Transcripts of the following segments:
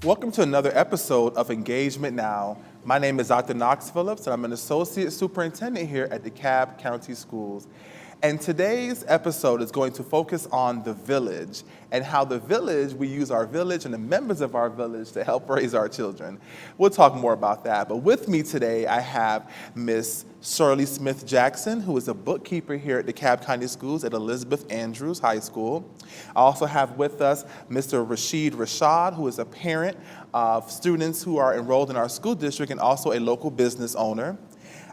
Welcome to another episode of Engagement Now. My name is Dr. Knox Phillips, and I'm an associate superintendent here at DeKalb County Schools. And today's episode is going to focus on the village and how the village, we use our village and the members of our village to help raise our children. We'll talk more about that. But with me today, I have Miss Shirley Smith Jackson, who is a bookkeeper here at DeKalb County Schools at Elizabeth Andrews High School. I also have with us Mr. Rashid Rashad, who is a parent of students who are enrolled in our school district and also a local business owner.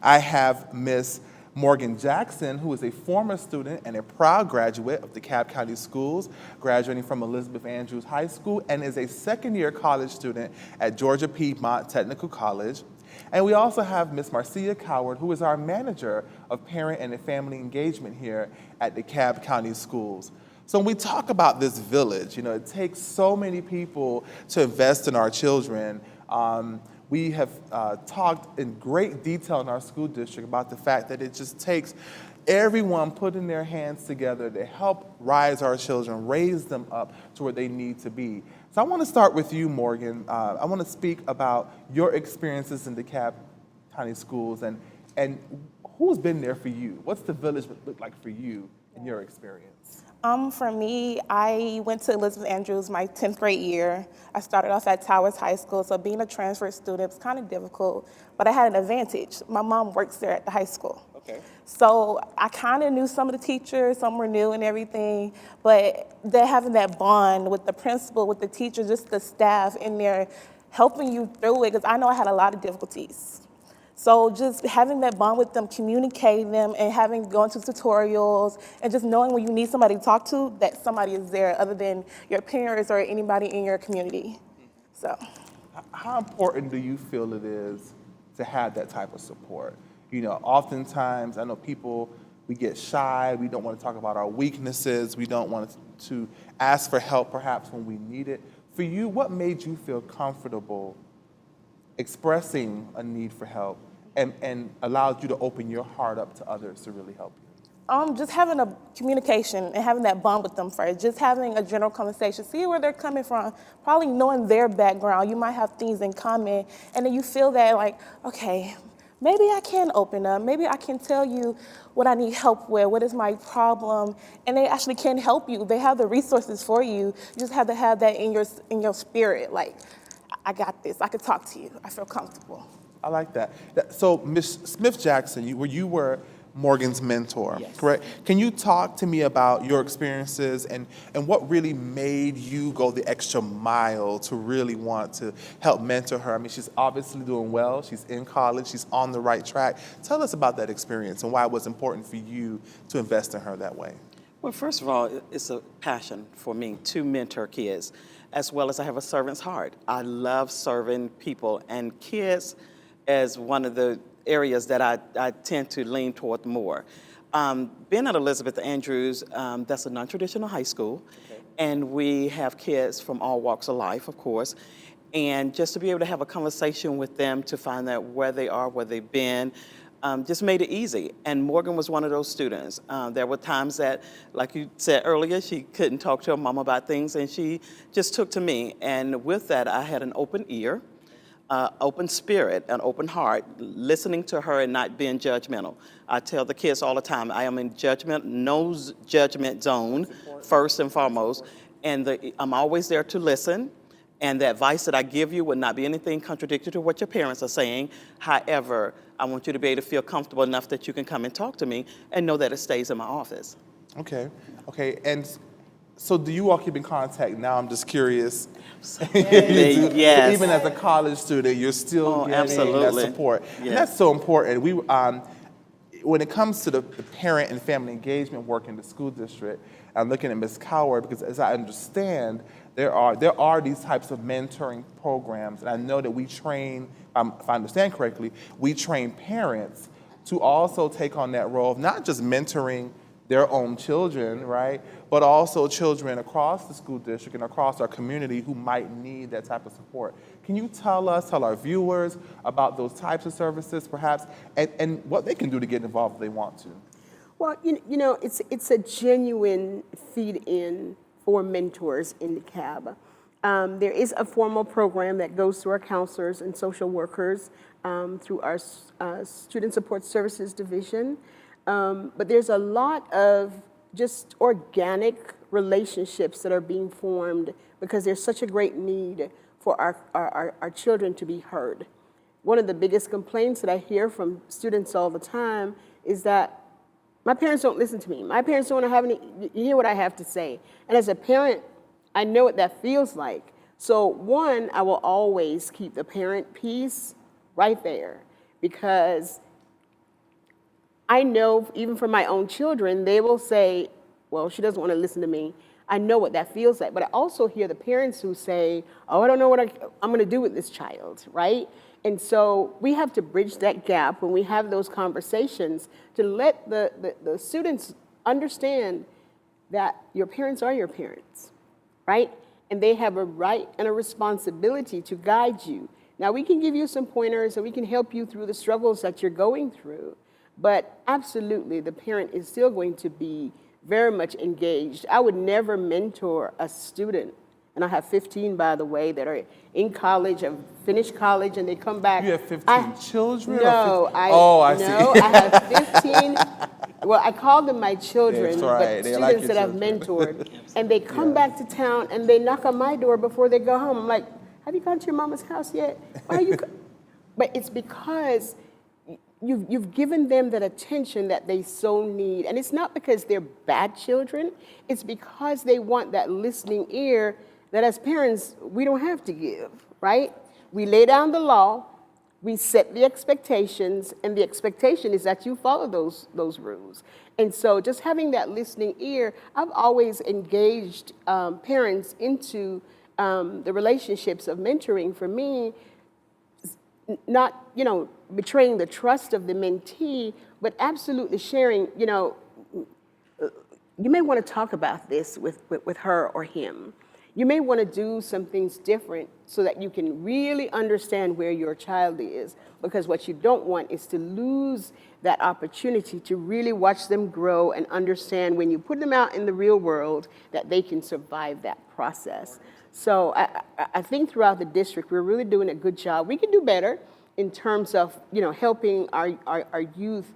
I have Miss Morgan Jackson, who is a former student and a proud graduate of DeKalb County Schools, graduating from Elizabeth Andrews High School, and is a second-year college student at Georgia Piedmont Technical College. And we also have Ms. Marcia Coward, who is our manager of parent and family engagement here at DeKalb County Schools. So when we talk about this village, it takes so many people to invest in our children. We have talked in great detail in our school district about the fact that it just takes everyone putting their hands together to help rise our children, raise them up to where they need to be. So I want to start with you, Morgan. I want to speak about your experiences in DeKalb County Schools and who's been there for you? What's the village look like for you in your experience? For me, I went to Elizabeth Andrews my 10th grade year. I started off at Towers High School, so being a transfer student was kind of difficult, but I had an advantage. My mom works there at the high school. Okay. So I kind of knew some of the teachers, some were new and everything, but they're having that bond with the principal, with the teachers, just the staff in there helping you through it, because I know I had a lot of difficulties. So just having that bond with them, communicating them, and going to tutorials, and just knowing when you need somebody to talk to, that somebody is there other than your parents or anybody in your community. So, how important do you feel it is to have that type of support? Oftentimes, I know we get shy, we don't want to talk about our weaknesses, we don't want to ask for help perhaps when we need it. For you, what made you feel comfortable expressing a need for help and allowed you to open your heart up to others to really help you? Just having a communication and having that bond with them first, just having a general conversation, see where they're coming from, probably knowing their background. You might have things in common, and then you feel that like, okay, maybe I can open up, maybe I can tell you what I need help with, what is my problem, and they actually can help you. They have the resources for you. You just have to have that in your spirit, like, I got this, I could talk to you, I feel comfortable. I like that. So Ms. Smith Jackson, you were Morgan's mentor, yes. Correct? Can you talk to me about your experiences and what really made you go the extra mile to really want to help mentor her? I mean, she's obviously doing well, she's in college, she's on the right track. Tell us about that experience and why it was important for you to invest in her that way. Well, first of all, it's a passion for me to mentor kids, as well as I have a servant's heart. I love serving people, and kids as one of the areas that I tend to lean toward more. Being at Elizabeth Andrews, that's a non-traditional high school, okay. And we have kids from all walks of life, of course, and just to be able to have a conversation with them to find out where they are, where they've been, just made it easy. And Morgan was one of those students. There were times that, like you said earlier, she couldn't talk to her mom about things, and she just took to me. And with that, I had an open ear, open spirit, an open heart, listening to her and not being judgmental. I tell the kids all the time, I am in no judgment zone, first and foremost, and I'm always there to listen. And the advice that I give you would not be anything contradictory to what your parents are saying. However, I want you to be able to feel comfortable enough that you can come and talk to me and know that it stays in my office. Okay. And so do you all keep in contact now? I'm just curious. Yes. Even as a college student, you're still getting absolutely. that support. Yes. And that's so important. When it comes to the parent and family engagement work in the school district, I'm looking at Ms. Coward because as I understand, there are these types of mentoring programs, and I know that we train, if I understand correctly, we train parents to also take on that role of not just mentoring their own children, right, but also children across the school district and across our community who might need that type of support. Can you tell our viewers about those types of services, perhaps, and what they can do to get involved if they want to? Well, it's a genuine feed-in for mentors in DeKalb. There is a formal program that goes through our counselors and social workers through our Student Support Services Division. But there's a lot of just organic relationships that are being formed because there's such a great need for our children to be heard. One of the biggest complaints that I hear from students all the time is that my parents don't listen to me. My parents don't want to have any, you hear what I have to say. And as a parent, I know what that feels like. So one, I will always keep the parent piece right there because I know even for my own children, they will say, well, she doesn't want to listen to me. I know what that feels like. But I also hear the parents who say, oh, I don't know what I'm going to do with this child, right? And so we have to bridge that gap when we have those conversations to let the students understand that your parents are your parents, right? And they have a right and a responsibility to guide you. Now, we can give you some pointers and we can help you through the struggles that you're going through, but absolutely, the parent is still going to be very much engaged. I would never mentor a student, and I have 15, by the way, that are in college, have finished college, and they come back. You have 15 children? No, I see. I have 15. Well, I call them my children, That's right. but They students like your that I've children. mentored. And they come back to town, and they knock on my door before they go home. I'm like, have you gone to your mama's house yet? Why are you? But it's because you've given them that attention that they so need. And it's not because they're bad children. It's because they want that listening ear that as parents, we don't have to give, right? We lay down the law, we set the expectations, and the expectation is that you follow those rules. And so just having that listening ear, I've always engaged parents into the relationships of mentoring. For me, not, betraying the trust of the mentee, but absolutely sharing, you may want to talk about this with her or him. You may want to do some things different so that you can really understand where your child is, because what you don't want is to lose that opportunity to really watch them grow and understand when you put them out in the real world that they can survive that process. So I think throughout the district, we're really doing a good job. We can do better in terms of, helping our youth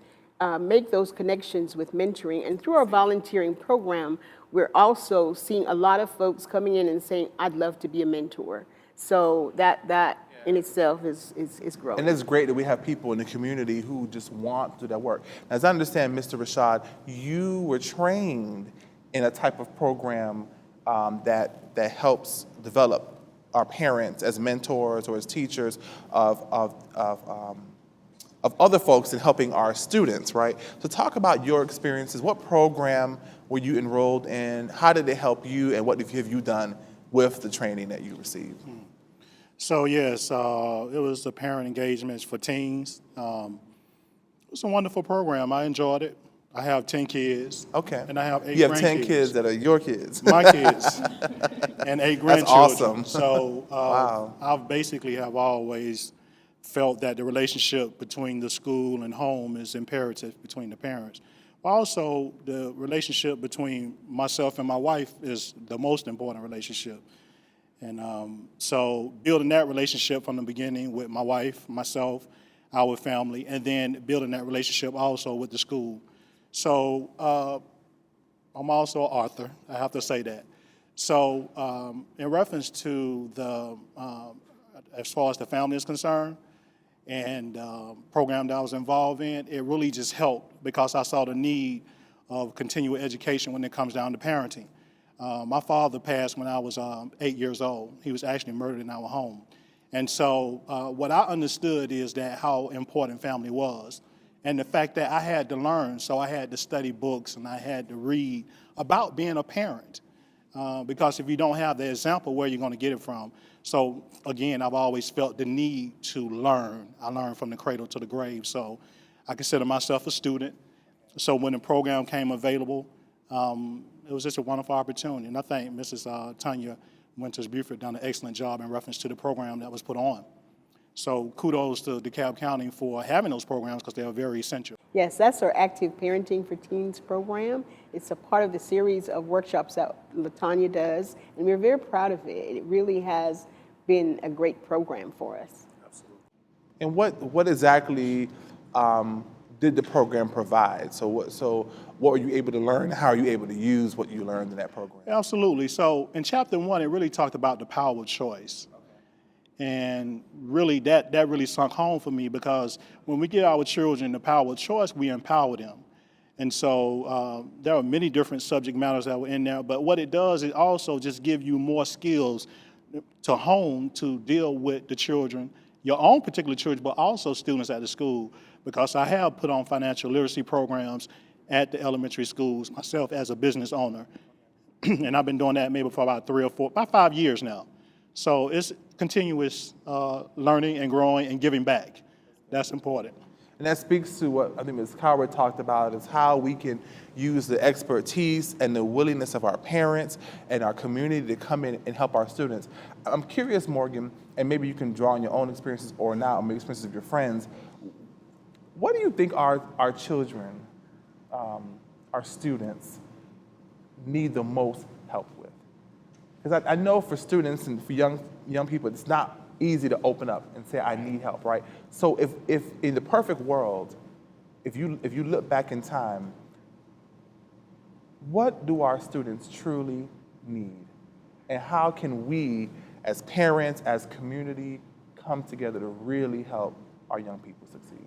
make those connections with mentoring. And through our volunteering program, we're also seeing a lot of folks coming in and saying, I'd love to be a mentor. So that in itself is growing. And it's great that we have people in the community who just want to do that work. Now, as I understand, Mr. Rashad, you were trained in a type of program that helps develop our parents as mentors or as teachers of other folks in helping our students, right? So talk about your experiences. What program were you enrolled in? How did it help you? And what have you done with the training that you received? So yes, it was the parent engagements for teens. It was a wonderful program. I enjoyed it. I have 10 kids. Okay. And I have 8 You have grandkids. 10 kids that are your kids. My kids. And 8 grandchildren. That's awesome. So Wow. I've basically have always felt that the relationship between the school and home is imperative between the parents. Also, the relationship between myself and my wife is the most important relationship. And so building that relationship from the beginning with my wife, myself, our family, and then building that relationship also with the school. So I'm also an author, I have to say that. So in reference to the, as far as the family is concerned, and program that I was involved in, it really just helped because I saw the need of continual education when it comes down to parenting. My father passed when I was 8 years old. He was actually murdered in our home. And so what I understood is that how important family was. And the fact that I had to learn, so I had to study books and I had to read about being a parent. Because if you don't have the example, where are you going to get it from? So again, I've always felt the need to learn. I learned from the cradle to the grave. So I consider myself a student. So when the program came available, it was just a wonderful opportunity. And I think Mrs. Tanya Winters-Buford done an excellent job in reference to the program that was put on. So kudos to DeKalb County for having those programs because they are very essential. Yes, that's our Active Parenting for Teens program. It's a part of the series of workshops that LaTanya does, and we're very proud of it. It really has been a great program for us. And what exactly did the program provide? So what were you able to learn? How are you able to use what you learned in that program? Absolutely. So in chapter 1, it really talked about the power of choice. And really, that really sunk home for me because when we give our children the power of choice, we empower them. And so there are many different subject matters that were in there, but what it does is also just give you more skills to hone to deal with the children, your own particular children, but also students at the school, because I have put on financial literacy programs at the elementary schools myself as a business owner. And I've been doing that maybe for about 5 years now. So it's continuous learning and growing and giving back. That's important. And that speaks to what I think Ms. Coward talked about, is how we can use the expertise and the willingness of our parents and our community to come in and help our students. I'm curious, Morgan, and maybe you can draw on your own experiences or now, maybe experiences of your friends. What do you think our children, our students, need the most help with? Because I know for students and for young people, it's not easy to open up and say, I need help, right? So if in the perfect world, if you look back in time, what do our students truly need? And how can we, as parents, as community, come together to really help our young people succeed?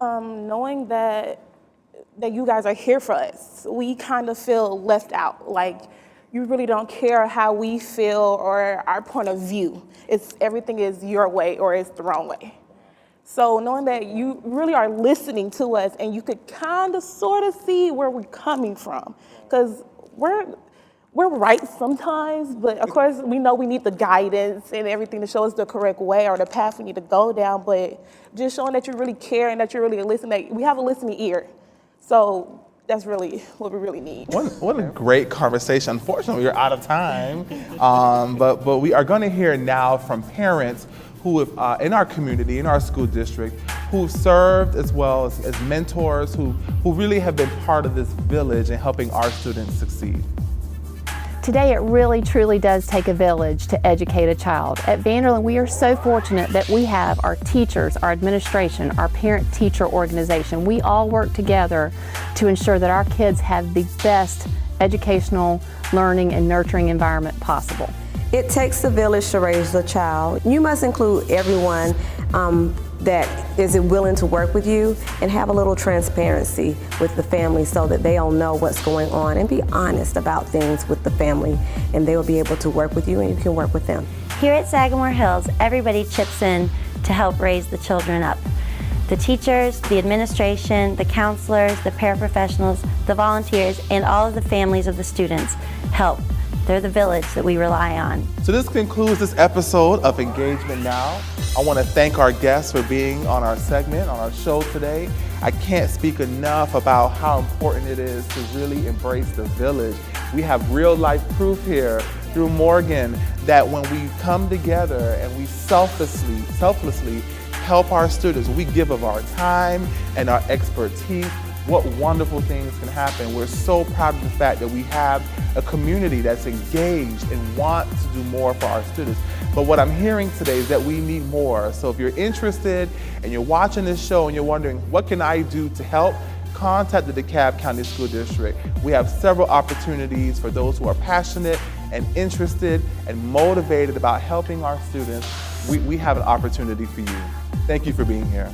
Knowing that you guys are here for us, we kind of feel left out. Like, you really don't care how we feel or our point of view. Everything is your way or it's the wrong way. So knowing that you really are listening to us and you could kind of sort of see where we're coming from, because we're right sometimes, but of course we know we need the guidance and everything to show us the correct way or the path we need to go down, but just showing that you really care and that you're really listening, that we have a listening ear. So that's really what we really need. What a great conversation. Unfortunately, we're out of time, but we are going to hear now from parents who have, in our community, in our school district, who've served as well as mentors, who really have been part of this village in helping our students succeed. Today, it really, truly does take a village to educate a child. At Vanderland, we are so fortunate that we have our teachers, our administration, our parent-teacher organization. We all work together to ensure that our kids have the best educational, learning, and nurturing environment possible. It takes a village to raise a child. You must include everyone that is willing to work with you and have a little transparency with the family so that they all know what's going on, and be honest about things with the family, and they will be able to work with you and you can work with them. Here at Sagamore Hills, everybody chips in to help raise the children up. The teachers, the administration, the counselors, the paraprofessionals, the volunteers, and all of the families of the students help. They're the village that we rely on. So this concludes this episode of Engagement Now. I want to thank our guests for being on our segment, on our show today. I can't speak enough about how important it is to really embrace the village. We have real life proof here through Morgan that when we come together and we selflessly help our students, we give of our time and our expertise, what wonderful things can happen. We're so proud of the fact that we have a community that's engaged and wants to do more for our students. But what I'm hearing today is that we need more. So if you're interested and you're watching this show and you're wondering, what can I do to help? Contact the DeKalb County School District. We have several opportunities for those who are passionate and interested and motivated about helping our students. We have an opportunity for you. Thank you for being here.